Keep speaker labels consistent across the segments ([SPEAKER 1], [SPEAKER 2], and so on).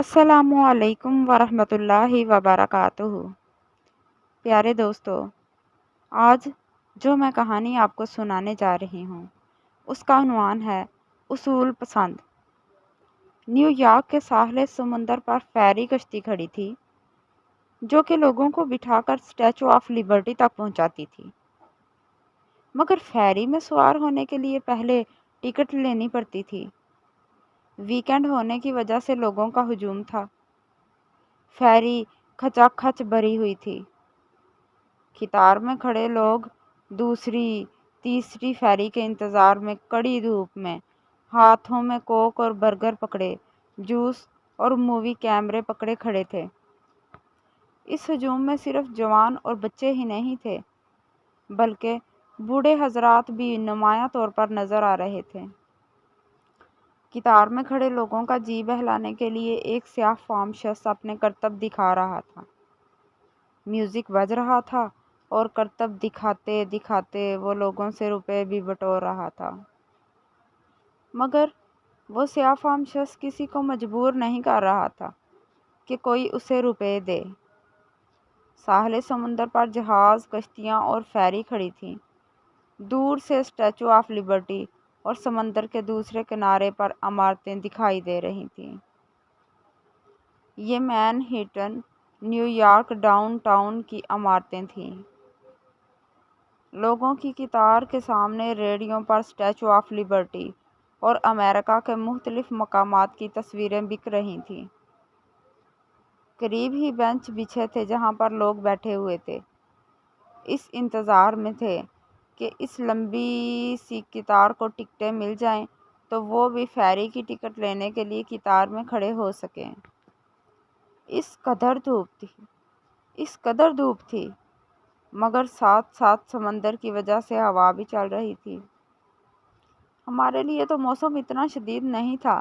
[SPEAKER 1] السلام علیکم ورحمۃ اللہ وبرکاتہ۔ پیارے دوستو، آج جو میں کہانی آپ کو سنانے جا رہی ہوں اس کا عنوان ہے اصول پسند۔ نیو یارک کے ساحل سمندر پر فیری کشتی کھڑی تھی جو کہ لوگوں کو بٹھا کر اسٹیچو آف لبرٹی تک پہنچاتی تھی، مگر فیری میں سوار ہونے کے لیے پہلے ٹکٹ لینی پڑتی تھی۔ ویکینڈ ہونے کی وجہ سے لوگوں کا ہجوم تھا۔ فیری کھچا کھچ بھری ہوئی تھی۔ قطار میں کھڑے لوگ دوسری تیسری فیری کے انتظار میں کڑی دھوپ میں ہاتھوں میں کوک اور برگر پکڑے، جوس اور مووی کیمرے پکڑے کھڑے تھے۔ اس ہجوم میں صرف جوان اور بچے ہی نہیں تھے بلکہ بوڑھے حضرات بھی نمایاں طور پر نظر آ رہے تھے۔ قطار میں کھڑے لوگوں کا جی بہلانے کے لیے ایک سیاہ فام شخص اپنے کرتب دکھا رہا تھا۔ میوزک بج رہا تھا اور کرتب دکھاتے دکھاتے وہ لوگوں سے روپے بھی بٹور رہا تھا، مگر وہ سیاہ فام شخص کسی کو مجبور نہیں کر رہا تھا کہ کوئی اسے روپے دے۔ ساحل سمندر پر جہاز، کشتیاں اور فیری کھڑی تھیں۔ دور سے اسٹیچو آف لبرٹی اور سمندر کے دوسرے کنارے پر عمارتیں دکھائی دے رہی تھیں۔ یہ مین ہیٹن، نیو یارک ڈاؤن ٹاؤن کی عمارتیں تھیں۔ لوگوں کی قطار کے سامنے ریڑھیوں پر اسٹیچو آف لبرٹی اور امریکہ کے مختلف مقامات کی تصویریں بک رہی تھیں۔ قریب ہی بینچ بچھے تھے جہاں پر لوگ بیٹھے ہوئے تھے، اس انتظار میں تھے کہ اس لمبی سی قطار کو ٹکٹیں مل جائیں تو وہ بھی فیری کی ٹکٹ لینے کے لیے قطار میں کھڑے ہو سکیں۔ اس قدر دھوپ تھی مگر ساتھ ساتھ سمندر کی وجہ سے ہوا بھی چل رہی تھی۔ ہمارے لیے تو موسم اتنا شدید نہیں تھا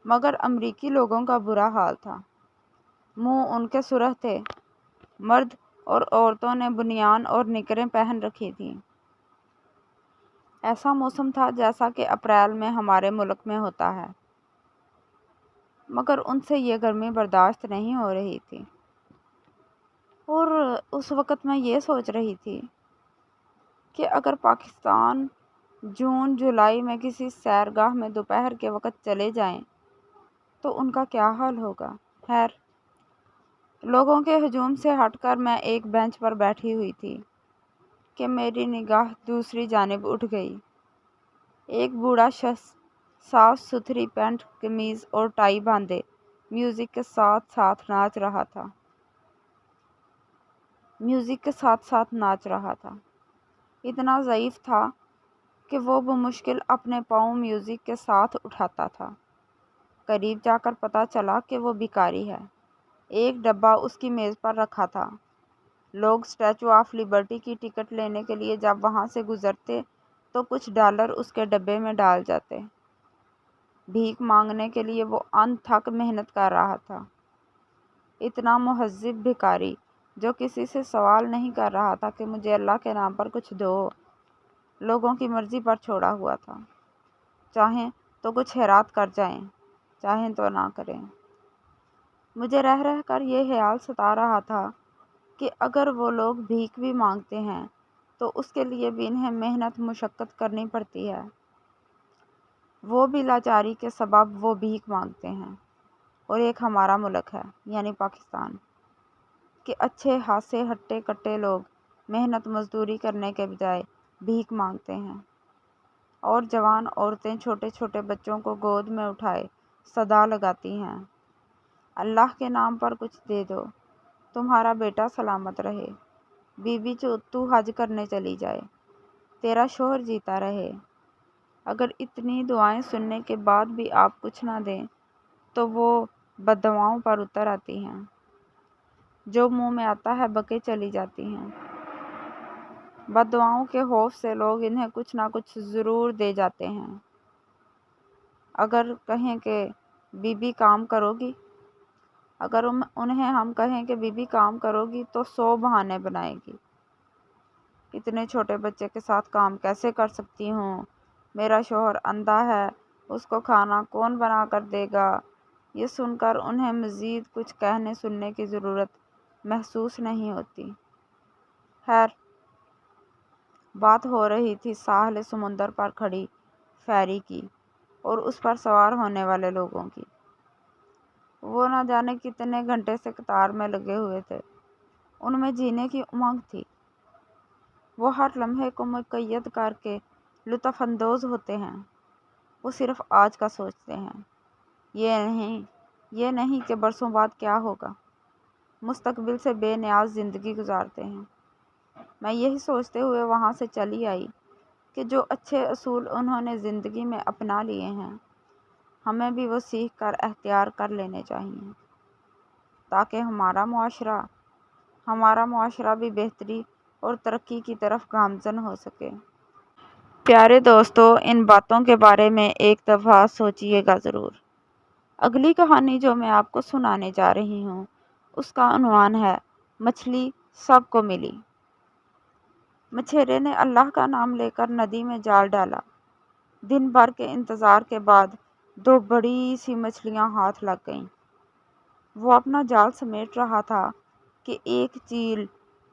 [SPEAKER 1] مگر امریکی لوگوں کا برا حال تھا۔ منہ ان کے سرخ تھے۔ مرد اور عورتوں نے بنیان اور نکریں پہن رکھی تھیں۔ ایسا موسم تھا جیسا کہ اپریل میں ہمارے ملک میں ہوتا ہے، مگر ان سے یہ گرمی برداشت نہیں ہو رہی تھی۔ اور اس وقت میں یہ سوچ رہی تھی کہ اگر پاکستان جون جولائی میں کسی سیرگاہ میں دوپہر کے وقت چلے جائیں تو ان کا کیا حال ہوگا۔ خیر، لوگوں کے ہجوم سے ہٹ کر میں ایک بینچ پر بیٹھی ہوئی تھی کہ میری نگاہ دوسری جانب اٹھ گئی۔ ایک بوڑھا شخص صاف ستھری پینٹ قمیض اور ٹائی باندھے میوزک کے ساتھ ساتھ ناچ رہا تھا۔ اتنا ضعیف تھا کہ وہ بمشکل اپنے پاؤں میوزک کے ساتھ اٹھاتا تھا۔ قریب جا کر پتہ چلا کہ وہ بھکاری ہے۔ ایک ڈبہ اس کی میز پر رکھا تھا۔ لوگ اسٹیچو آف لبرٹی کی ٹکٹ لینے کے لیے جب وہاں سے گزرتے تو کچھ ڈالر اس کے ڈبے میں ڈال جاتے۔ بھیک مانگنے کے لیے وہ انتھک محنت کر رہا تھا۔ اتنا مہذب بھکاری جو کسی سے سوال نہیں کر رہا تھا کہ مجھے اللہ کے نام پر کچھ دو، لوگوں کی مرضی پر چھوڑا ہوا تھا۔ چاہیں تو کچھ خیرات کر جائیں، چاہیں تو نہ کریں۔ مجھے رہ رہ کر یہ خیال ستا رہا تھا کہ اگر وہ لوگ بھیک بھی مانگتے ہیں تو اس کے لیے بھی انہیں محنت مشقت کرنی پڑتی ہے۔ وہ بھی لاچاری کے سبب وہ بھیک مانگتے ہیں۔ اور ایک ہمارا ملک ہے یعنی پاکستان کہ اچھے خاصے ہٹے کٹے لوگ محنت مزدوری کرنے کے بجائے بھیک مانگتے ہیں، اور جوان عورتیں چھوٹے چھوٹے بچوں کو گود میں اٹھائے صدا لگاتی ہیں، اللہ کے نام پر کچھ دے دو، تمہارا بیٹا سلامت رہے، بی تو حج کرنے چلی جائے، تیرا شوہر جیتا رہے۔ اگر اتنی دعائیں سننے کے بعد بھی آپ کچھ نہ دیں تو وہ بددعاؤں پر اتر آتی ہیں، جو منہ میں آتا ہے بکے چلی جاتی ہیں۔ بددعاؤں کے خوف سے لوگ انہیں کچھ نہ کچھ ضرور دے جاتے ہیں۔ اگر کہیں کہ بی بی کام کرو گی، اگر انہیں ہم کہیں کہ بی بی کام کرو گی تو 100 بہانے بنائے گی۔ اتنے چھوٹے بچے کے ساتھ کام کیسے کر سکتی ہوں، میرا شوہر اندھا ہے، اس کو کھانا کون بنا کر دے گا، یہ سن کر انہیں مزید کچھ کہنے سننے کی ضرورت محسوس نہیں ہوتی۔ خیر، بات ہو رہی تھی ساحل سمندر پر کھڑی فیری کی اور اس پر سوار ہونے والے لوگوں کی۔ وہ نہ جانے کتنے گھنٹے سے قطار میں لگے ہوئے تھے۔ ان میں جینے کی امنگ تھی۔ وہ ہر لمحے کو مقید کر کے لطف اندوز ہوتے ہیں۔ وہ صرف آج کا سوچتے ہیں، یہ نہیں کہ برسوں بعد کیا ہوگا۔ مستقبل سے بے نیاز زندگی گزارتے ہیں۔ میں یہی سوچتے ہوئے وہاں سے چلی آئی کہ جو اچھے اصول انہوں نے زندگی میں اپنا لیے ہیں، ہمیں بھی وہ سیکھ کر اختیار کر لینے چاہیے، تاکہ ہمارا معاشرہ بھی بہتری اور ترقی کی طرف گامزن ہو سکے۔ پیارے دوستو، ان باتوں کے بارے میں ایک دفعہ سوچیے گا ضرور۔ اگلی کہانی جو میں آپ کو سنانے جا رہی ہوں، اس کا عنوان ہے مچھلی سب کو ملی۔ مچھیرے نے اللہ کا نام لے کر ندی میں جال ڈالا۔ دن بھر کے انتظار کے بعد 2 بڑی سی مچھلیاں ہاتھ لگ گئیں۔ وہ اپنا جال سمیٹ رہا تھا کہ ایک چیل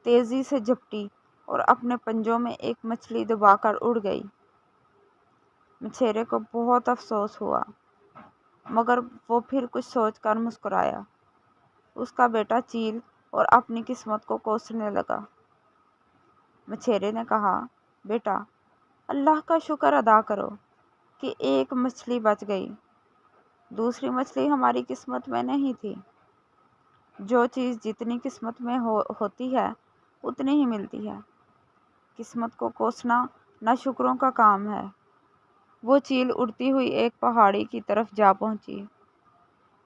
[SPEAKER 1] تیزی سے جھپٹی اور اپنے پنجوں میں ایک مچھلی دبا کر اڑ گئی۔ مچھیرے کو بہت افسوس ہوا، مگر وہ پھر کچھ سوچ کر مسکرایا۔ اس کا بیٹا چیل اور اپنی قسمت کو کوسنے لگا۔ مچھیرے نے کہا، بیٹا، اللہ کا شکر ادا کرو کہ ایک مچھلی بچ گئی۔ دوسری مچھلی ہماری قسمت میں نہیں تھی۔ جو چیز جتنی قسمت میں ہوتی ہے اتنی ہی ملتی ہے۔ قسمت کو کوسنا ناشکروں کا کام ہے۔ وہ چیل اڑتی ہوئی ایک پہاڑی کی طرف جا پہنچی۔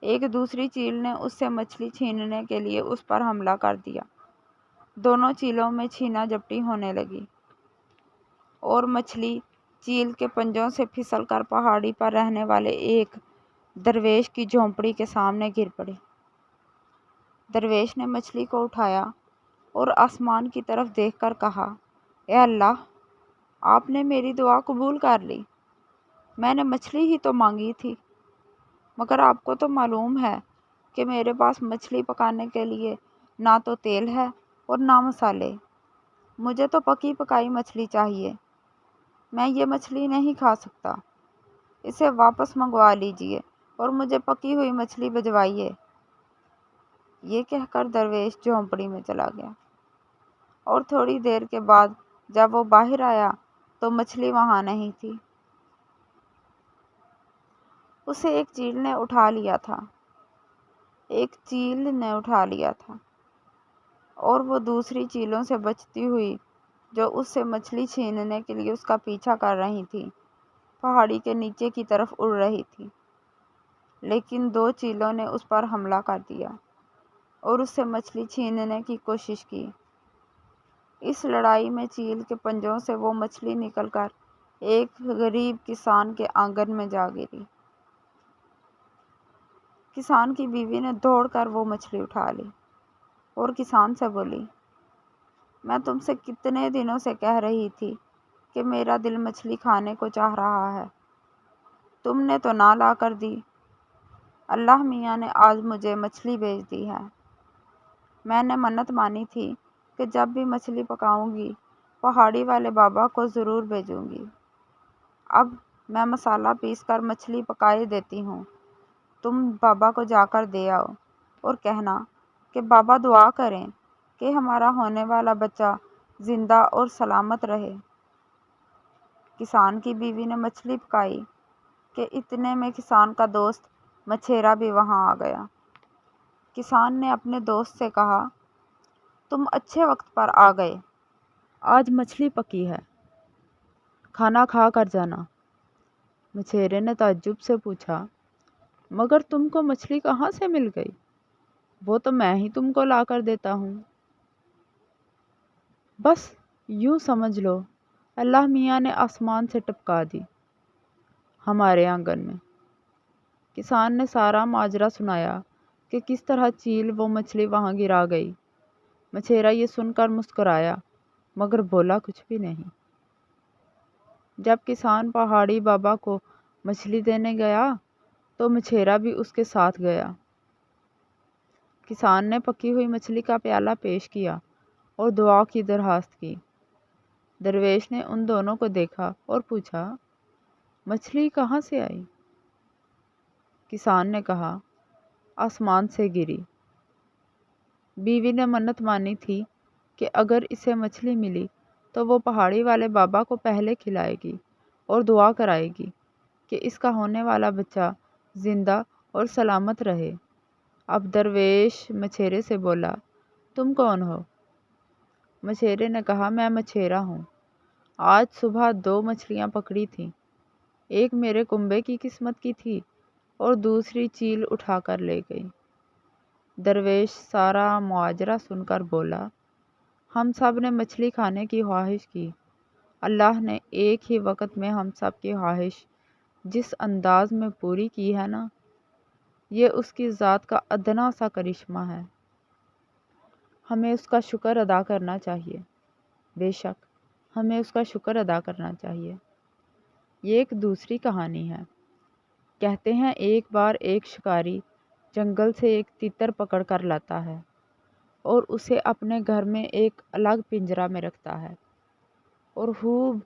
[SPEAKER 1] ایک دوسری چیل نے اس سے مچھلی چھیننے کے لیے اس پر حملہ کر دیا۔ دونوں چیلوں میں چھینا جھپٹی ہونے لگی اور مچھلی چیل کے پنجوں سے پھسل کر پہاڑی پر رہنے والے ایک درویش کی جھونپڑی کے سامنے گر پڑی۔ درویش نے مچھلی کو اٹھایا اور آسمان کی طرف دیکھ کر کہا، اے اللہ، آپ نے میری دعا قبول کر لی۔ میں نے مچھلی ہی تو مانگی تھی، مگر آپ کو تو معلوم ہے کہ میرے پاس مچھلی پکانے کے لیے نہ تو تیل ہے اور نہ مسالے۔ مجھے تو پکی پکائی مچھلی چاہیے۔ میں یہ مچھلی نہیں کھا سکتا۔ اسے واپس منگوا لیجیے اور مجھے پکی ہوئی مچھلی بھجوائیے۔ یہ کہہ کر درویش جھونپڑی میں چلا گیا، اور تھوڑی دیر کے بعد جب وہ باہر آیا تو مچھلی وہاں نہیں تھی۔ اسے ایک چیل نے اٹھا لیا تھا اور وہ دوسری چیلوں سے بچتی ہوئی، جو اس سے مچھلی چھیننے کے لیے اس کا پیچھا کر رہی تھی، پہاڑی کے نیچے کی طرف اڑ رہی تھی۔ لیکن 2 چیلوں نے اس پر حملہ کر دیا اور اس سے مچھلی چھیننے کی کوشش کی۔ اس لڑائی میں چیل کے پنجوں سے وہ مچھلی نکل کر ایک غریب کسان کے آنگن میں جا گری۔ کسان کی بیوی نے دوڑ کر وہ مچھلی اٹھا لی اور کسان سے بولی، میں تم سے کتنے دنوں سے کہہ رہی تھی کہ میرا دل مچھلی کھانے کو چاہ رہا ہے، تم نے تو نہ لا کر دی۔ اللہ میاں نے آج مجھے مچھلی بھیج دی ہے۔ میں نے منت مانی تھی کہ جب بھی مچھلی پکاؤں گی پہاڑی والے بابا کو ضرور بھیجوں گی۔ اب میں مسالہ پیس کر مچھلی پکائے دیتی ہوں، تم بابا کو جا کر دے آؤ اور کہنا کہ بابا دعا کریں کہ ہمارا ہونے والا بچہ زندہ اور سلامت رہے۔ کسان کی بیوی نے مچھلی پکائی کہ اتنے میں کسان کا دوست مچھیرا بھی وہاں آ گیا۔ کسان نے اپنے دوست سے کہا، تم اچھے وقت پر آ گئے، آج مچھلی پکی ہے، کھانا کھا کر جانا۔ مچھیرے نے تعجب سے پوچھا، مگر تم کو مچھلی کہاں سے مل گئی؟ وہ تو میں ہی تم کو لا کر دیتا ہوں۔ بس یوں سمجھ لو اللہ میاں نے آسمان سے ٹپکا دی ہمارے آنگن میں۔ کسان نے سارا ماجرا سنایا کہ کس طرح چیل وہ مچھلی وہاں گرا گئی۔ مچھیرا یہ سن کر مسکرایا، مگر بولا کچھ بھی نہیں۔ جب کسان پہاڑی بابا کو مچھلی دینے گیا
[SPEAKER 2] تو مچھیرا بھی اس کے ساتھ گیا۔ کسان نے پکی ہوئی مچھلی کا پیالہ پیش کیا اور دعا کی درخواست کی۔ درویش نے ان دونوں کو دیکھا اور پوچھا، مچھلی کہاں سے آئی؟ کسان نے کہا، آسمان سے گری۔ بیوی نے منت مانی تھی کہ اگر اسے مچھلی ملی تو وہ پہاڑی والے بابا کو پہلے کھلائے گی اور دعا کرائے گی کہ اس کا ہونے والا بچہ زندہ اور سلامت رہے۔ اب درویش مچھیرے سے بولا، تم کون ہو؟ مچھیرے نے کہا، میں مچھیرا ہوں۔ آج صبح 2 مچھلیاں پکڑی تھیں، ایک میرے کنبے کی قسمت کی تھی اور دوسری چیل اٹھا کر لے گئی۔ درویش سارا ماجرا سن کر بولا، ہم سب نے مچھلی کھانے کی خواہش کی، اللہ نے ایک ہی وقت میں ہم سب کی خواہش جس انداز میں پوری کی ہے نا، یہ اس کی ذات کا ادنا سا کرشمہ ہے، ہمیں اس کا شکر ادا کرنا چاہیے۔ بے شک ہمیں اس کا شکر ادا کرنا چاہیے۔ یہ ایک دوسری کہانی ہے۔ کہتے ہیں ایک بار ایک شکاری جنگل سے ایک تیتر پکڑ کر لاتا ہے اور اسے اپنے گھر میں ایک الگ پنجرہ میں رکھتا ہے اور خوب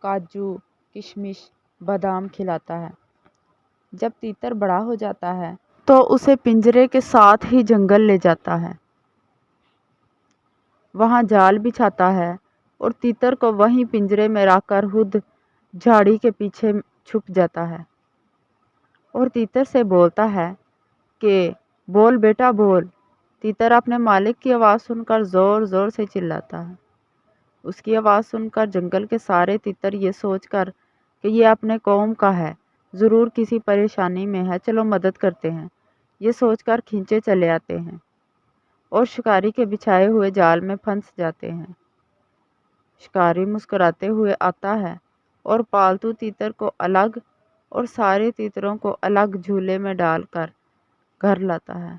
[SPEAKER 2] کاجو، کشمش، بادام کھلاتا ہے۔ جب تیتر بڑا ہو جاتا ہے تو اسے پنجرے کے ساتھ ہی جنگل لے جاتا ہے، وہاں جال بچھاتا ہے اور تیتر کو وہیں پنجرے میں رکھ کر خود جھاڑی کے پیچھے چھپ جاتا ہے اور تیتر سے بولتا ہے کہ بول بیٹا بول۔ تیتر اپنے مالک کی آواز سن کر زور زور سے چلاتا ہے۔ اس کی آواز سن کر جنگل کے سارے تیتر یہ سوچ کر کہ یہ اپنے قوم کا ہے، ضرور کسی پریشانی میں ہے، چلو مدد کرتے ہیں، یہ سوچ کر کھینچے چلے آتے ہیں اور شکاری کے بچھائے ہوئے جال میں پھنس جاتے ہیں۔ شکاری مسکراتے ہوئے آتا ہے اور پالتو تیتر کو الگ اور سارے تیتروں کو الگ جھولے میں ڈال کر گھر لاتا ہے۔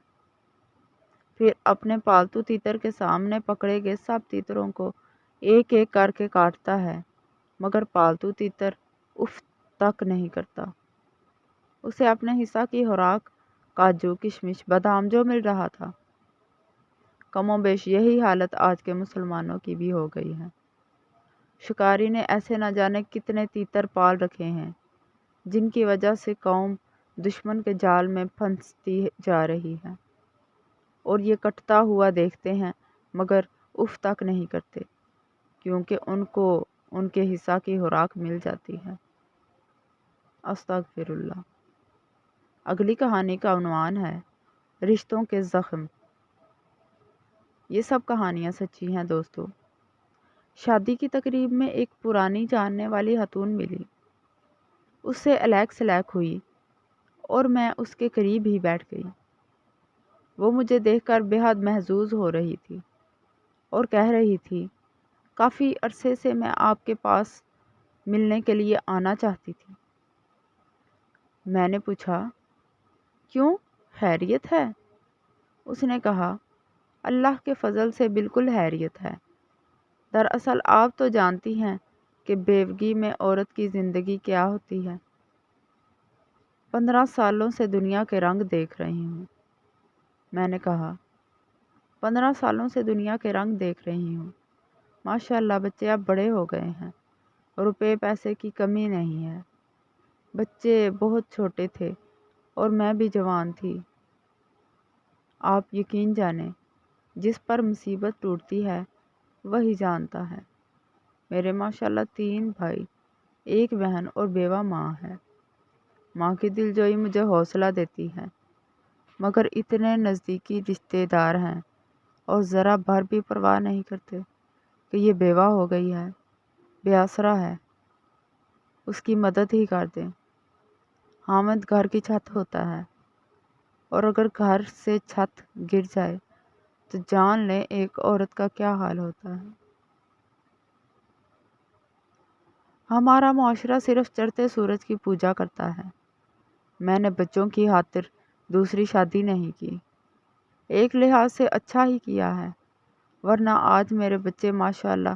[SPEAKER 2] پھر اپنے پالتو تیتر کے سامنے پکڑے گئے سب تیتروں کو ایک ایک کر کے کاٹتا ہے، مگر پالتو تیتر اف تک نہیں کرتا۔ اسے اپنے حصہ کی خوراک کاجو، کشمش، بادام جو مل رہا تھا۔ کم و بیش یہی حالت آج کے مسلمانوں کی بھی ہو گئی ہے۔ شکاری نے ایسے نہ جانے کتنے تیتر پال رکھے ہیں جن کی وجہ سے قوم دشمن کے جال میں پھنستی جا رہی ہے، اور یہ کٹتا ہوا دیکھتے ہیں مگر اف تک نہیں کرتے کیونکہ ان کو ان کے حصہ کی خوراک مل جاتی ہے۔ استغفر اللہ۔ اگلی کہانی کا عنوان ہے رشتوں کے زخم۔ یہ سب کہانیاں سچی ہیں دوستو۔ شادی کی تقریب میں ایک پرانی جاننے والی خاتون ملی، اس سے الیک سلیک ہوئی اور میں اس کے قریب ہی بیٹھ گئی۔ وہ مجھے دیکھ کر بے حد محظوظ ہو رہی تھی اور کہہ رہی تھی، کافی عرصے سے میں آپ کے پاس ملنے کے لیے آنا چاہتی تھی۔ میں نے پوچھا، کیوں، خیریت ہے؟ اس نے کہا، اللہ کے فضل سے بالکل خیریت ہے۔ دراصل آپ تو جانتی ہیں کہ بیوگی میں عورت کی زندگی کیا ہوتی ہے۔ 15 سالوں سے دنیا کے رنگ دیکھ رہی ہوں۔ میں نے کہا، 15 سالوں سے دنیا کے رنگ دیکھ رہی ہوں، ماشاءاللہ بچے اب بڑے ہو گئے ہیں، روپے پیسے کی کمی نہیں ہے۔ بچے بہت چھوٹے تھے اور میں بھی جوان تھی۔ آپ یقین جانیں، جس پر مصیبت ٹوٹتی ہے وہی جانتا ہے۔ میرے ماشاءاللہ 3 بھائی، 1 بہن اور بیوہ ماں ہے۔ ماں کی دلجوئی مجھے حوصلہ دیتی ہے، مگر اتنے نزدیکی رشتے دار ہیں اور ذرا بھر بھی پرواہ نہیں کرتے کہ یہ بیوہ ہو گئی ہے، بے آسرا ہے، اس کی مدد ہی کر دیں۔ خامد گھر کی چھت ہوتا ہے، اور اگر گھر سے چھت گر جائے تو جان لیں ایک عورت کا کیا حال ہوتا ہے۔ ہمارا معاشرہ صرف چڑھتے سورج کی پوجا کرتا ہے۔ میں نے بچوں کی خاطر دوسری شادی نہیں کی، ایک لحاظ سے اچھا ہی کیا ہے، ورنہ آج میرے بچے ماشاءاللہ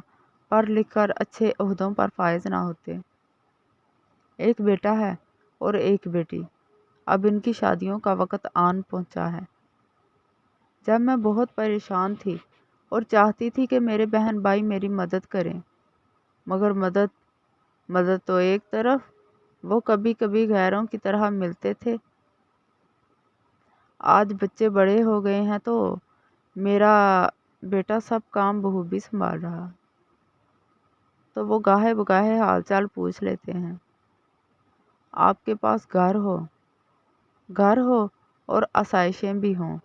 [SPEAKER 2] پڑھ لکھ کر اچھے عہدوں پر فائز نہ ہوتے۔ ایک بیٹا ہے اور ایک بیٹی، اب ان کی شادیوں کا وقت آن پہنچا ہے۔ جب میں بہت پریشان تھی اور چاہتی تھی کہ میرے بہن بھائی میری مدد کریں، مگر مدد تو ایک طرف، وہ کبھی کبھی غیروں کی طرح ملتے تھے۔ آج بچے بڑے ہو گئے ہیں تو میرا بیٹا سب کام بخوبی سنبھال رہا، تو وہ گاہے بگاہے حال چال پوچھ لیتے ہیں۔ آپ کے پاس گھر ہو اور آسائشیں بھی ہوں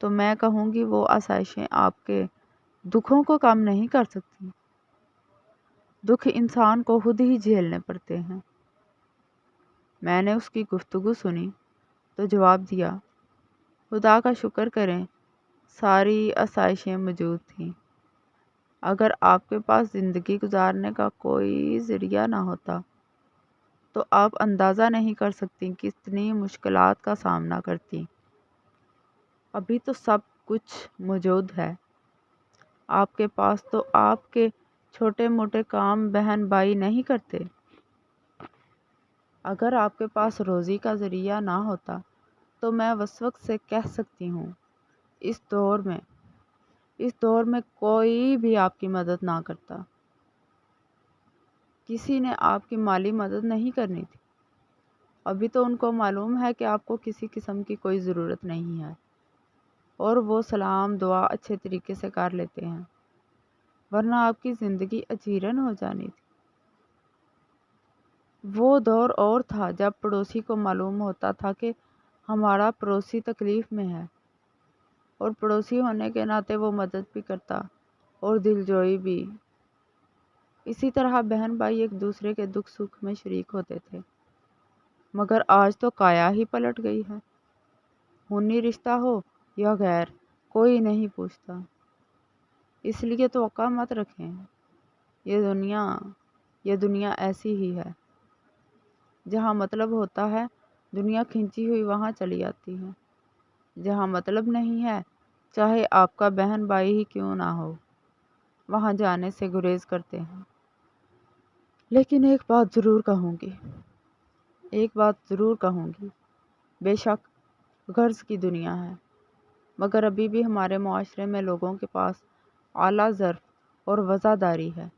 [SPEAKER 2] تو میں کہوں گی وہ آسائشیں آپ کے دکھوں کو کم نہیں کر سکتی۔ دکھ انسان کو خود ہی جھیلنے پڑتے ہیں۔ میں نے اس کی گفتگو سنی تو جواب دیا، خدا کا شکر کریں ساری آسائشیں موجود تھیں۔ اگر آپ کے پاس زندگی گزارنے کا کوئی ذریعہ نہ ہوتا تو آپ اندازہ نہیں کر سکتی کتنی مشکلات کا سامنا کرتی۔ ابھی تو سب کچھ موجود ہے آپ کے پاس، تو آپ کے چھوٹے موٹے کام بہن بھائی نہیں کرتے۔ اگر آپ کے پاس روزی کا ذریعہ نہ ہوتا تو میں اس وقت سے کہہ سکتی ہوں اس دور میں کوئی بھی آپ کی مدد نہ کرتا۔ کسی نے آپ کی مالی مدد نہیں کرنی تھی۔ ابھی تو ان کو معلوم ہے کہ آپ کو کسی قسم کی کوئی ضرورت نہیں ہے اور وہ سلام دعا اچھے طریقے سے کر لیتے ہیں، ورنہ آپ کی زندگی اجیرن ہو جانی تھی۔ وہ دور اور تھا جب پڑوسی کو معلوم ہوتا تھا کہ ہمارا پڑوسی تکلیف میں ہے، اور پڑوسی ہونے کے ناطے وہ مدد بھی کرتا اور دلجوئی بھی۔ اسی طرح بہن بھائی ایک دوسرے کے دکھ سکھ میں شریک ہوتے تھے، مگر آج تو کایا ہی پلٹ گئی ہے۔ خونی رشتہ ہو یا غیر، کوئی نہیں پوچھتا۔ اس لیے توقع مت رکھیں، یہ دنیا ایسی ہی ہے۔ جہاں مطلب ہوتا ہے دنیا کھنچی ہوئی وہاں چلی آتی ہے، جہاں مطلب نہیں ہے چاہے آپ کا بہن بھائی ہی کیوں نہ ہو، وہاں جانے سے گریز کرتے ہیں۔ لیکن ایک بات ضرور کہوں گی، بے شک غرض کی دنیا ہے، مگر ابھی بھی ہمارے معاشرے میں لوگوں کے پاس اعلیٰ ظرف اور وفاداری ہے۔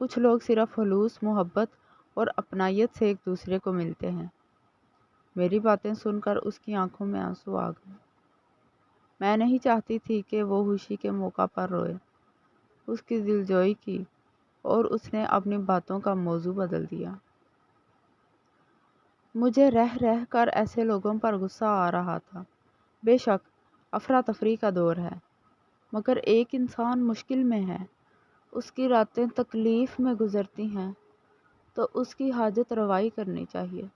[SPEAKER 2] کچھ لوگ صرف خلوص محبت اور اپنائیت سے ایک دوسرے کو ملتے ہیں۔ میری باتیں سن کر اس کی آنکھوں میں آنسو آ گئے۔ میں نہیں چاہتی تھی کہ وہ خوشی کے موقع پر روئے۔ اس کی دلجوئی کی اور اس نے اپنی باتوں کا موضوع بدل دیا۔ مجھے رہ کر ایسے لوگوں پر غصہ آ رہا تھا۔ بے شک افراتفری کا دور ہے، مگر ایک انسان مشکل میں ہے، اس کی راتیں تکلیف میں گزرتی ہیں تو اس کی حاجت روائی کرنی چاہیے۔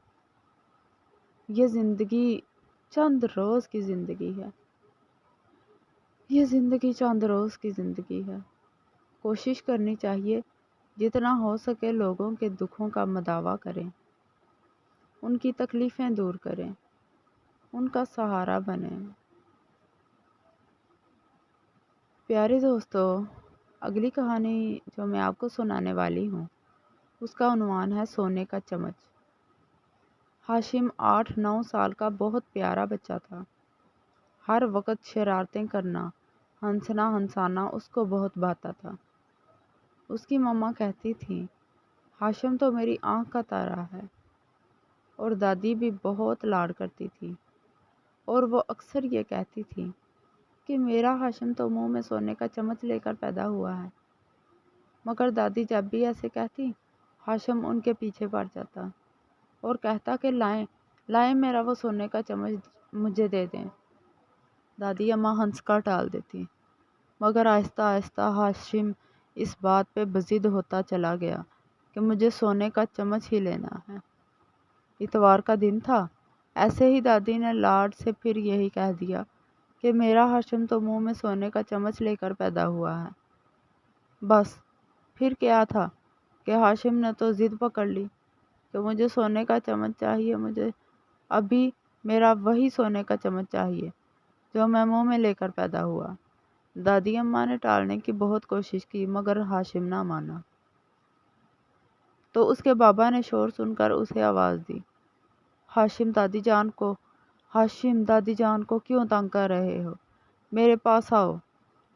[SPEAKER 2] یہ زندگی چند روز کی زندگی ہے۔ کوشش کرنی چاہیے جتنا ہو سکے لوگوں کے دکھوں کا مداوع کریں، ان کی تکلیفیں دور کریں، ان کا سہارا بنیں۔ پیارے دوستو، اگلی کہانی جو میں آپ کو سنانے والی ہوں اس کا عنوان ہے سونے کا چمچ۔ ہاشم 8-9 سال کا بہت پیارا بچہ تھا۔ ہر وقت شرارتیں کرنا، ہنسانا اس کو بہت بھاتا تھا۔ اس کی ماما کہتی تھی، ہاشم تو میری آنکھ کا تارا ہے، اور دادی بھی بہت لاڈ کرتی تھی، اور وہ اکثر یہ کہتی تھی کہ میرا ہاشم تو منہ میں سونے کا چمچ لے کر پیدا ہوا ہے۔ مگر دادی جب بھی ایسے کہتی، ہاشم ان کے پیچھے پڑ جاتا اور کہتا کہ لائیں میرا وہ سونے کا چمچ مجھے دے دیں۔ دادی اماں ہنس کر ٹال دیتی، مگر آہستہ آہستہ ہاشم اس بات پہ بضد ہوتا چلا گیا کہ مجھے سونے کا چمچ ہی لینا ہے۔ اتوار کا دن تھا، ایسے ہی دادی نے لاڈ سے پھر یہی کہہ دیا کہ میرا ہاشم تو منہ میں سونے کا چمچ لے کر پیدا ہوا ہے۔ بس پھر کیا تھا کہ ہاشم نے تو ضد پکڑ لی کہ مجھے سونے کا چمچ چاہیے، مجھے ابھی میرا وہی سونے کا چمچ چاہیے جو میں منہ میں لے کر پیدا ہوا۔ دادی اماں نے ٹالنے کی بہت کوشش کی، مگر ہاشم نہ مانا۔ تو اس کے بابا نے شور سن کر اسے آواز دی، ہاشم دادی جان کو کیوں تنگ کر رہے ہو؟ میرے پاس آؤ۔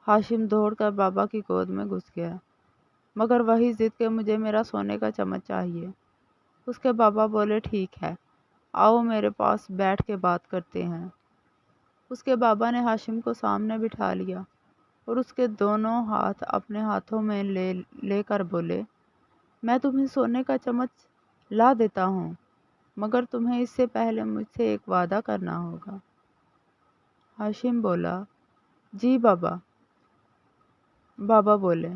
[SPEAKER 2] ہاشم دوڑ کر بابا کی گود میں گھس گیا، مگر وہی ضد کہ مجھے میرا سونے کا چمچ چاہیے۔ اس کے بابا بولے ٹھیک ہے، آؤ میرے پاس بیٹھ کے بات کرتے ہیں۔ اس کے بابا نے ہاشم کو سامنے بٹھا لیا اور اس کے دونوں ہاتھ اپنے ہاتھوں میں لے کر بولے، میں تمہیں سونے کا چمچ لا دیتا ہوں، مگر تمہیں اس سے پہلے مجھ سے ایک وعدہ کرنا ہوگا۔ ہاشم بولا، جی بابا۔ بابا بولے،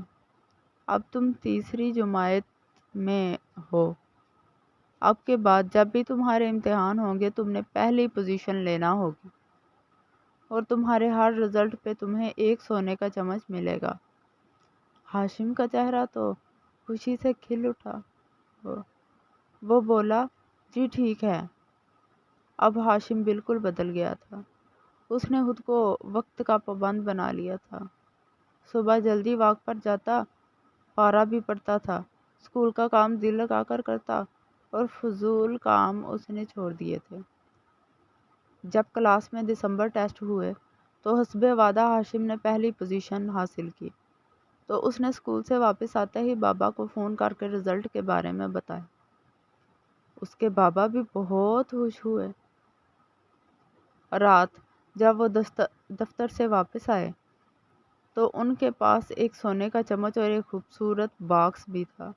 [SPEAKER 2] اب تم تیسری جماعت میں ہو، اب کے بعد جب بھی تمہارے امتحان ہوں گے تم نے پہلی پوزیشن لینا ہوگی، اور تمہارے ہر رزلٹ پہ تمہیں ایک سونے کا چمچ ملے گا۔ ہاشم کا چہرہ تو خوشی سے کھل اٹھا۔ وہ بولا، جی ٹھیک ہے۔ اب ہاشم بالکل بدل گیا تھا۔ اس نے خود کو وقت کا پابند بنا لیا تھا۔ صبح جلدی واک پر جاتا، پارا بھی پڑتا تھا، اسکول کا کام دل لگا کر کرتا، اور فضول کام اس نے چھوڑ دیے تھے۔ جب کلاس میں دسمبر ٹیسٹ ہوئے تو حسب وعدہ ہاشم نے پہلی پوزیشن حاصل کی، تو اس نے اسکول سے واپس آتے ہی بابا کو فون کر کے رزلٹ کے بارے میں بتایا۔ اس کے بابا بھی بہت خوش ہوئے۔ رات جب وہ دفتر سے واپس آئے تو ان کے پاس ایک سونے کا چمچ اور ایک خوبصورت باکس بھی تھا۔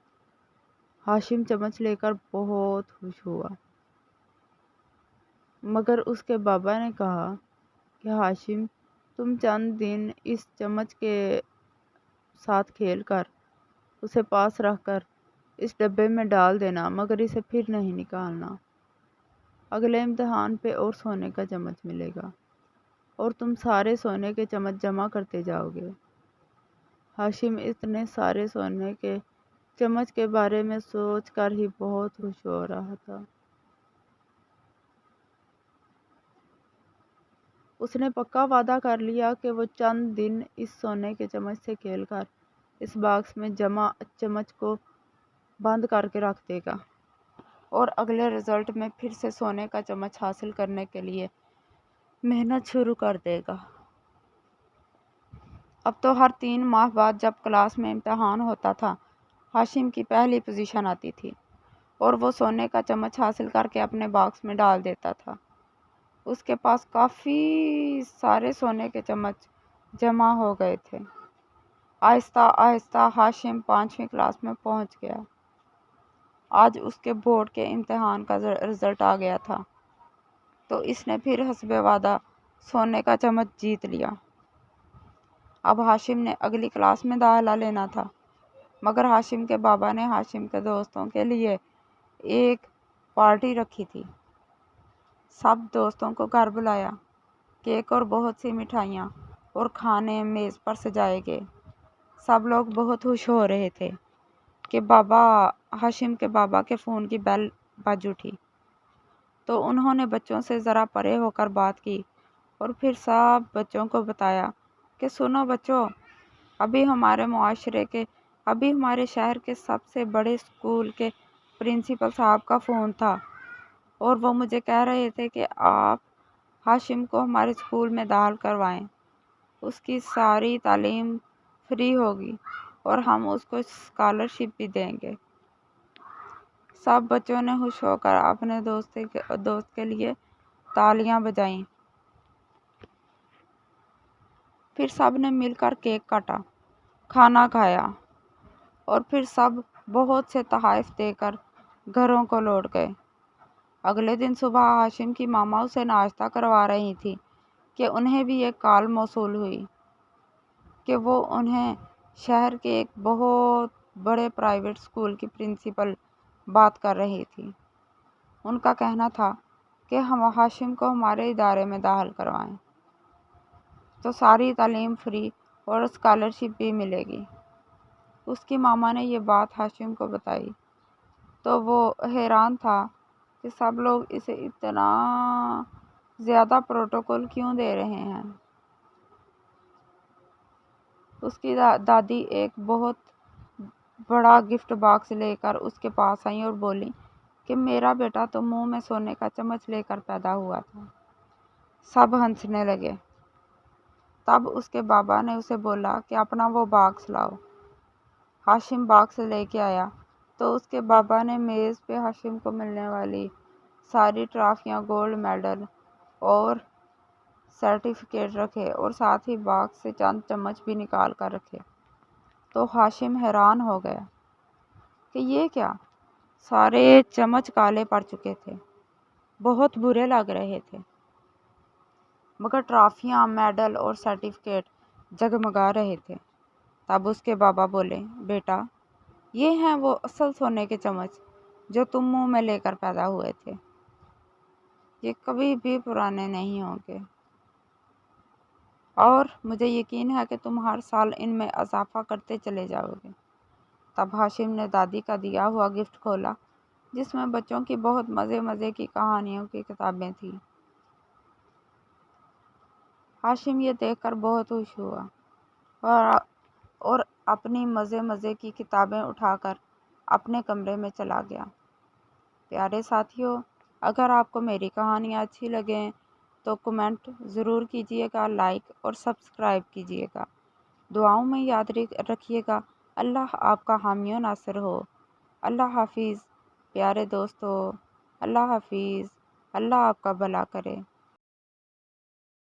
[SPEAKER 2] ہاشم چمچ لے کر بہت خوش ہوا، مگر اس کے بابا نے کہا کہ ہاشم، تم چند دن اس چمچ کے ساتھ کھیل کر، اسے پاس رکھ کر اس ڈبے میں ڈال دینا، مگر اسے پھر نہیں نکالنا۔ اگلے امتحان پہ اور سونے کا چمچ ملے گا، اور تم سارے سونے کے چمچ جمع کرتے جاؤ گے۔ ہاشم اتنے سارے سونے کے چمچ کے بارے میں سوچ کر ہی بہت خوش ہو رہا تھا۔ اس نے پکا وعدہ کر لیا کہ وہ چند دن اس سونے کے چمچ سے کھیل کر اس باکس میں جمع چمچ کو بند کر کے رکھ دے گا، اور اگلے رزلٹ میں پھر سے سونے کا چمچ حاصل کرنے کے لیے محنت شروع کر دے گا۔ اب تو ہر 3 ماہ بعد جب کلاس میں امتحان ہوتا تھا، ہاشم کی پہلی پوزیشن آتی تھی، اور وہ سونے کا چمچ حاصل کر کے اپنے باکس میں ڈال دیتا تھا۔ اس کے پاس کافی سارے سونے کے چمچ جمع ہو گئے تھے۔ آہستہ آہستہ ہاشم 5ویں کلاس میں پہنچ گیا۔ آج اس کے بورڈ کے امتحان کا رزلٹ آ گیا تھا، تو اس نے پھر حسب وعدہ سونے کا چمچ جیت لیا۔ اب ہاشم نے اگلی کلاس میں داخلہ لینا تھا، مگر ہاشم کے بابا نے ہاشم کے دوستوں کے لیے ایک پارٹی رکھی تھی۔ سب دوستوں کو گھر بلایا، کیک اور بہت سی مٹھائیاں اور کھانے میز پر سجائے گئے۔ سب لوگ بہت خوش ہو رہے تھے کہ ہاشم کے بابا کے فون کی بیل بج اٹھی، تو انہوں نے بچوں سے ذرا پرے ہو کر بات کی اور پھر سب بچوں کو بتایا کہ سنو بچوں، ابھی ہمارے شہر کے سب سے بڑے اسکول کے پرنسپل صاحب کا فون تھا، اور وہ مجھے کہہ رہے تھے کہ آپ ہاشم کو ہمارے اسکول میں داخل کروائیں، اس کی ساری تعلیم فری ہوگی اور ہم اس کو اسکالرشپ بھی دیں گے۔ سب بچوں نے خوش ہو کر اپنے دوست کے لیے تالیاں بجائیں۔ پھر سب نے مل کر کیک کاٹا، کھانا کھایا، اور پھر سب بہت سے تحائف دے کر گھروں کو لوٹ گئے۔ اگلے دن صبح ہاشم کی ماما اسے ناشتہ کروا رہی تھی کہ انہیں بھی ایک کال موصول ہوئی کہ وہ انہیں شہر کے ایک بہت بڑے پرائیویٹ اسکول کی پرنسپل بات کر رہی تھی۔ ان کا کہنا تھا کہ ہم ہاشم کو ہمارے ادارے میں داخل کروائیں تو ساری تعلیم فری اور اسکالرشپ بھی ملے گی۔ اس کی ماما نے یہ بات ہاشم کو بتائی تو وہ حیران تھا کہ سب لوگ اسے اتنا زیادہ پروٹوکول کیوں دے رہے ہیں۔ اس کی دادی ایک بہت بڑا گفٹ باکس لے کر اس کے پاس آئیں اور بولی
[SPEAKER 1] کہ میرا بیٹا تو منہ میں سونے کا چمچ لے کر پیدا ہوا تھا۔ سب ہنسنے لگے۔ تب اس کے بابا نے اسے بولا کہ اپنا وہ باکس لاؤ۔ ہاشم باکس لے کے آیا تو اس کے بابا نے میز پہ ہاشم کو ملنے والی ساری ٹرافیاں، گولڈ میڈل اور سرٹیفکیٹ رکھے اور ساتھ ہی باکس سے چند چمچ بھی نکال کر رکھے۔ تو ہاشم حیران ہو گیا کہ یہ کیا؟ سارے چمچ کالے پڑ چکے تھے، بہت برے لگ رہے تھے، مگر ٹرافیاں، میڈل اور سرٹیفکیٹ جگمگا رہے تھے۔ تب اس کے بابا بولے، بیٹا یہ ہیں وہ اصل سونے کے چمچ جو تم منہ میں لے کر پیدا ہوئے تھے، یہ کبھی بھی پرانے نہیں ہوں گے، اور مجھے یقین ہے کہ تم ہر سال ان میں اضافہ کرتے چلے جاؤ گے۔ تب ہاشم نے دادی کا دیا ہوا گفٹ کھولا جس میں بچوں کی بہت مزے کی کہانیوں کی کتابیں تھیں۔ ہاشم یہ دیکھ کر بہت خوش ہوا اور اپنی مزے کی کتابیں اٹھا کر اپنے کمرے میں چلا گیا۔ پیارے ساتھیوں، اگر آپ کو میری کہانیاں اچھی لگیں تو کمنٹ ضرور کیجیے گا، لائک اور سبسکرائب کیجیے گا۔ دعاؤں میں یاد رکھیے گا۔ اللہ آپ کا حامی و ناصر ہو۔ اللہ حافظ پیارے دوستو، اللہ حافظ، اللہ آپ کا بھلا کرے۔